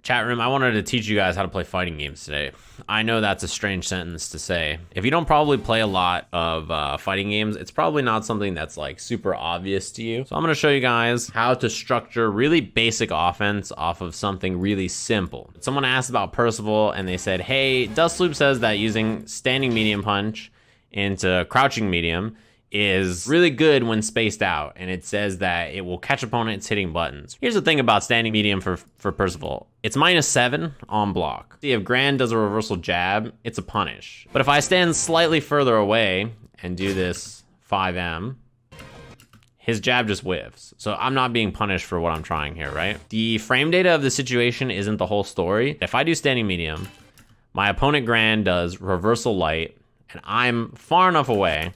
Chat room, I wanted to teach you guys how to play fighting games today. I know that's a strange sentence to say. If you don't probably play a lot of fighting games, it's probably not something that's like super obvious to you. So I'm gonna show you guys how to structure really basic offense off of something really simple. Someone asked about Percival and they said, hey, Dustloop says that using standing medium punch into crouching medium is really good when spaced out, and it says that it will catch opponents hitting buttons. Here's the thing about standing medium for Percival. It's -7 on block. See, if Grand does a reversal jab, it's a punish. But if I stand slightly further away and do this 5M, his jab just whiffs. So I'm not being punished for what I'm trying here, right? The frame data of the situation isn't the whole story. If I do standing medium, my opponent Grand does reversal light, and I'm far enough away,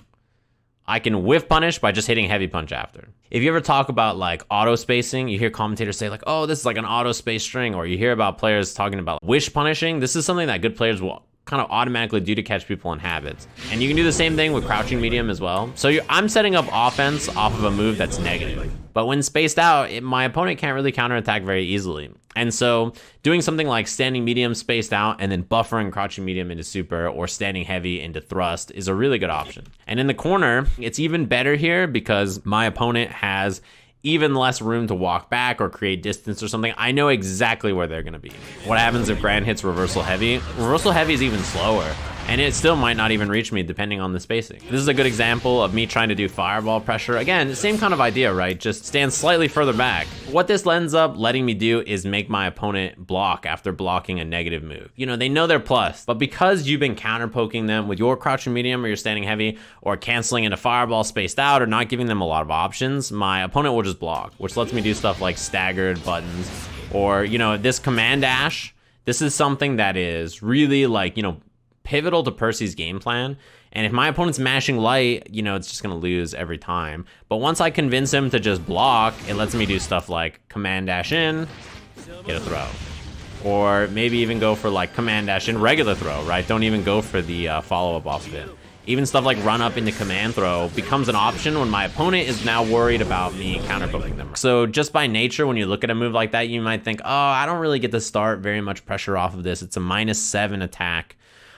I can whiff punish by just hitting heavy punch after. If you ever talk about like auto spacing, you hear commentators say like, oh, this is like an auto space string, or you hear about players talking about wish punishing. This is something that good players will kind of automatically do to catch people in habits. And you can do the same thing with crouching medium as well. So I'm setting up offense off of a move that's negative. But when spaced out, my opponent can't really counterattack very easily. And so doing something like standing medium spaced out and then buffering crouching medium into super or standing heavy into thrust is a really good option. And in the corner, it's even better here because my opponent has even less room to walk back or create distance or something. I know exactly where they're gonna be. What happens if Grand hits reversal heavy? Reversal heavy is even slower, and it still might not even reach me depending on the spacing. This is a good example of me trying to do fireball pressure. Again, same kind of idea, right? Just stand slightly further back. What this ends up letting me do is make my opponent block after blocking a negative move. You know, they know they're plus, but because you've been counter poking them with your crouching medium or your standing heavy or canceling into fireball spaced out or not giving them a lot of options, my opponent will just block, which lets me do stuff like staggered buttons or, you know, this command dash. This is something that is really like, you know, pivotal to Percy's game plan. And if my opponent's mashing light, you know, it's just gonna lose every time. But once I convince him to just block, it lets me do stuff like command dash in, get a throw. Or maybe even go for like command dash in, regular throw, right? Don't even go for the follow-up off of it. Even stuff like run up into command throw becomes an option when my opponent is now worried about me counter-poking them. So just by nature, when you look at a move like that, you might think, oh, I don't really get to start very much pressure off of this. It's a -7 attack.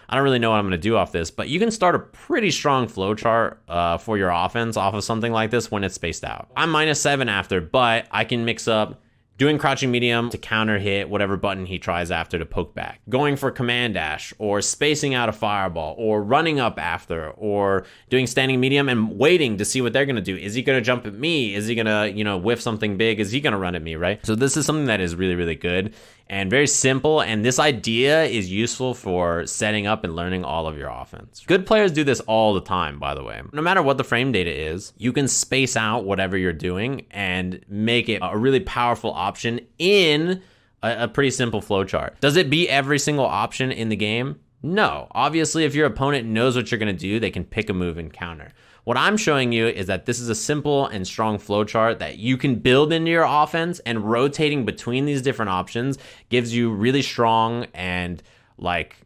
I don't really know what I'm gonna do off this, but you can start a pretty strong flowchart for your offense off of something like this when it's spaced out. I'm -7 after, but I can mix up doing crouching medium to counter hit whatever button he tries after to poke back, going for command dash, or spacing out a fireball, or running up after, or doing standing medium and waiting to see what they're gonna do. Is he gonna jump at me? Is he gonna, you know, whiff something big? Is he gonna run at me, right? So this is something that is really, really good and very simple, and this idea is useful for setting up and learning all of your offense. Good players do this all the time, by the way. No matter what the frame data is, you can space out whatever you're doing and make it a really powerful option in a pretty simple flowchart. Does it beat every single option in the game? No. Obviously, if your opponent knows what you're gonna do, they can pick a move and counter. What I'm showing you is that this is a simple and strong flowchart that you can build into your offense, and rotating between these different options gives you really strong and like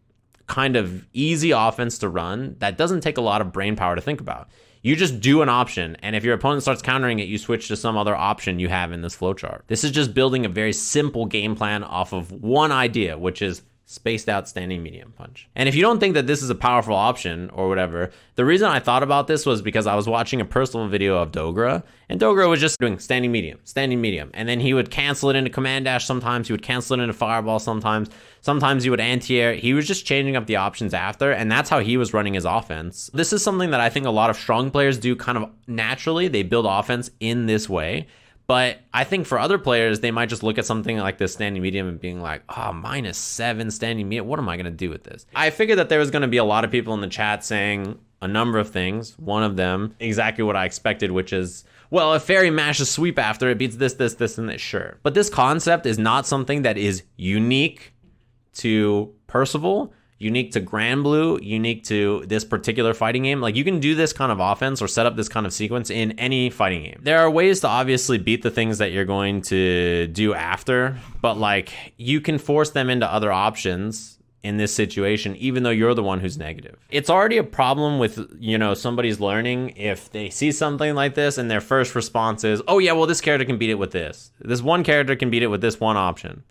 kind of easy offense to run that doesn't take a lot of brain power to think about. You just do an option, and if your opponent starts countering it, you switch to some other option you have in this flowchart. This is just building a very simple game plan off of one idea, which is spaced out standing medium punch. And if you don't think that this is a powerful option or whatever, the reason I thought about this was because I was watching a personal video of Dogra, and Dogra was just doing standing medium, and then he would cancel it into command dash sometimes, he would cancel it into fireball sometimes he would anti-air. He was just changing up the options after, and that's how he was running his offense. This is something that I think a lot of strong players do kind of naturally. They build offense in this way. But I think for other players, they might just look at something like this standing medium and being like, oh, -7 standing medium, what am I gonna do with this? I figured that there was gonna be a lot of people in the chat saying a number of things. One of them, exactly what I expected, which is, well, if Fairy mashes sweep after, it beats this, and this, sure. But this concept is not something that is unique to Percival, unique to Grand Blue, unique to this particular fighting game. Like, you can do this kind of offense or set up this kind of sequence in any fighting game. There are ways to obviously beat the things that you're going to do after, but like, you can force them into other options in this situation, even though you're the one who's negative. It's already a problem with, you know, somebody's learning if they see something like this and their first response is, oh yeah, well, this character can beat it with this. This one character can beat it with this one option.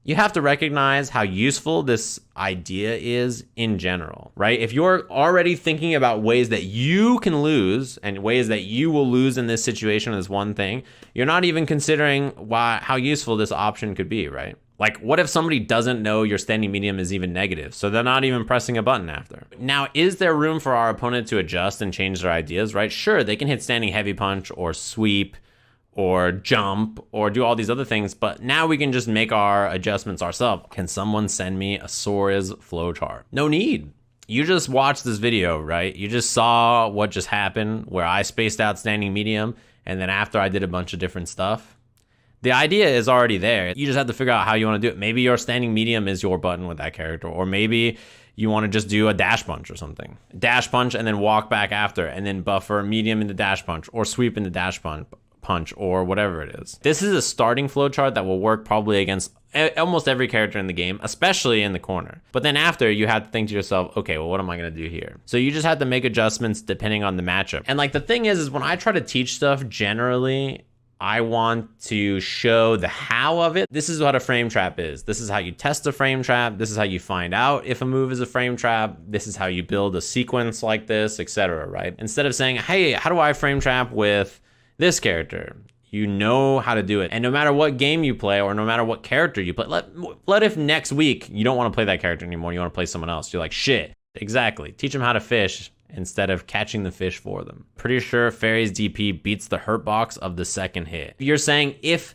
You have to recognize how useful this idea is in general, right? If you're already thinking about ways that you can lose and ways that you will lose in this situation as one thing, you're not even considering how useful this option could be, right? Like, what if somebody doesn't know your standing medium is even negative, so they're not even pressing a button after? Now, is there room for our opponent to adjust and change their ideas, right? Sure, they can hit standing heavy punch or sweep or jump or do all these other things, but now we can just make our adjustments ourselves. Can someone send me a Sora's flowchart? No need. You just watched this video, right? You just saw what just happened where I spaced out standing medium, and then after I did a bunch of different stuff. The idea is already there. You just have to figure out how you want to do it. Maybe your standing medium is your button with that character, or maybe you want to just do a dash punch or something. Dash punch and then walk back after, and then buffer medium into dash punch, or sweep into dash punch, or whatever it is. This is a starting flowchart that will work probably against almost every character in the game, especially in the corner. But then after, you have to think to yourself, okay, well, what am I gonna do here? So you just have to make adjustments depending on the matchup. And like the thing is when I try to teach stuff generally, I want to show the how of it. This is what a frame trap is. This is how you test a frame trap. This is how you find out if a move is a frame trap. This is how you build a sequence like this, etc., right? Instead of saying, hey, how do I frame trap with this character? You know how to do it. And no matter what game you play or no matter what character you play, let if next week you don't want to play that character anymore, you want to play someone else. You're like, shit, exactly. Teach them how to fish instead of catching the fish for them. Pretty sure Fairy's DP beats the hurt box of the second hit. You're saying if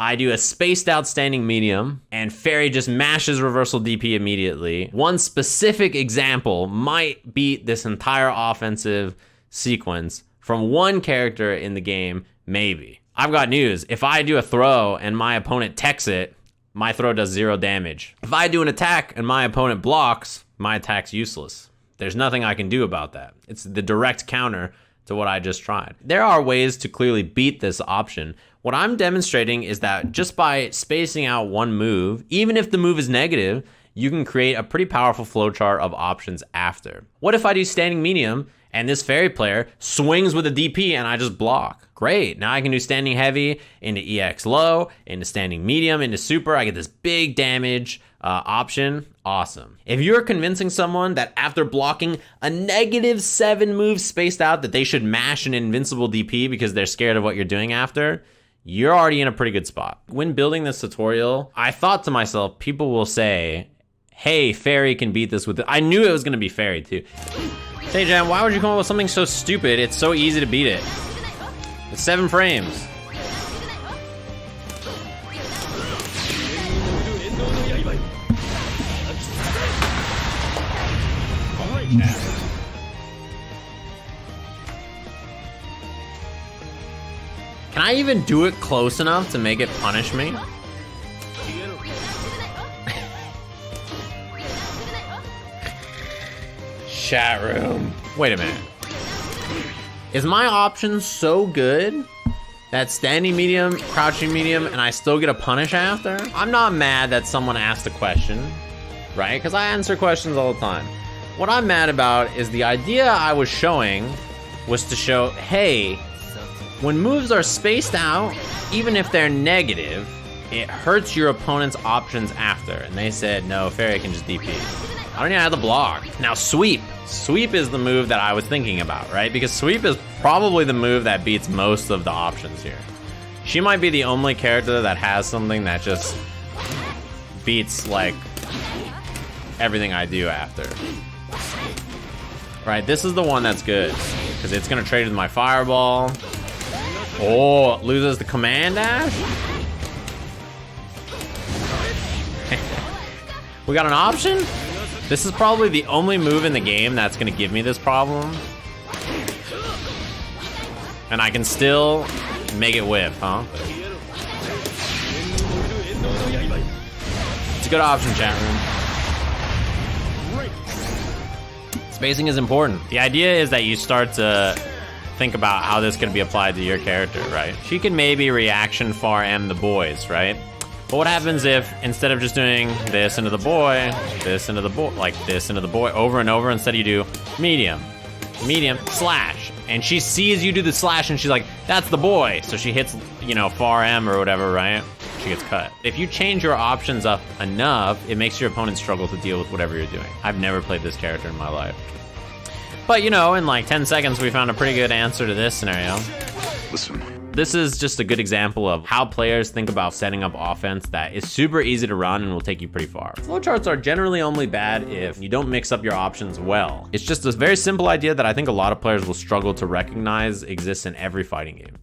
I do a spaced out standing medium and Fairy just mashes reversal DP immediately, one specific example might beat this entire offensive sequence from one character in the game, maybe. I've got news. If I do a throw and my opponent techs it, my throw does 0 damage. If I do an attack and my opponent blocks, my attack's useless. There's nothing I can do about that. It's the direct counter to what I just tried. There are ways to clearly beat this option. What I'm demonstrating is that just by spacing out one move, even if the move is negative, you can create a pretty powerful flowchart of options after. What if I do standing medium and this Fairy player swings with a DP and I just block? Great, now I can do standing heavy into EX low, into standing medium, into super. I get this big damage option. Awesome. If you're convincing someone that after blocking a -7 move spaced out that they should mash an invincible DP because they're scared of what you're doing after, you're already in a pretty good spot. When building this tutorial, I thought to myself, people will say, hey, Fairy can beat this with it. I knew it was gonna be Fairy too. Sajam, why would you come up with something so stupid? It's so easy to beat it. It's 7 frames. Can I even do it close enough to make it punish me? Chat room. Wait a minute. Is my option so good that standing medium, crouching medium, and I still get a punish after? I'm not mad that someone asked a question, right? Because I answer questions all the time. What I'm mad about is the idea I was showing was to show, hey, when moves are spaced out, even if they're negative, it hurts your opponent's options after. And they said, no, Fairy can just DP. I don't even have to block. Now sweep. Sweep is the move that I was thinking about, right? Because sweep is probably the move that beats most of the options here. She might be the only character that has something that just beats like everything I do after. Right, this is the one that's good because it's gonna trade with my fireball. Oh, it loses the command dash. We got an option? This is probably the only move in the game that's gonna give me this problem. And I can still make it whip, huh? It's a good option, chat room. Spacing is important. The idea is that you start to think about how this can be applied to your character, right? She can maybe reaction far M the boys, right? But what happens if instead of just doing this into the boy, this into the boy, like this into the boy over and over, instead you do medium, medium, slash. And she sees you do the slash and she's like, that's the boy. So she hits, you know, far M or whatever, right? she gets cut. If you change your options up enough, it makes your opponent struggle to deal with whatever you're doing. I've never played this character in my life. But you know, in like 10 seconds, we found a pretty good answer to this scenario. Listen. This is just a good example of how players think about setting up offense that is super easy to run and will take you pretty far. Flowcharts are generally only bad if you don't mix up your options well. It's just a very simple idea that I think a lot of players will struggle to recognize exists in every fighting game.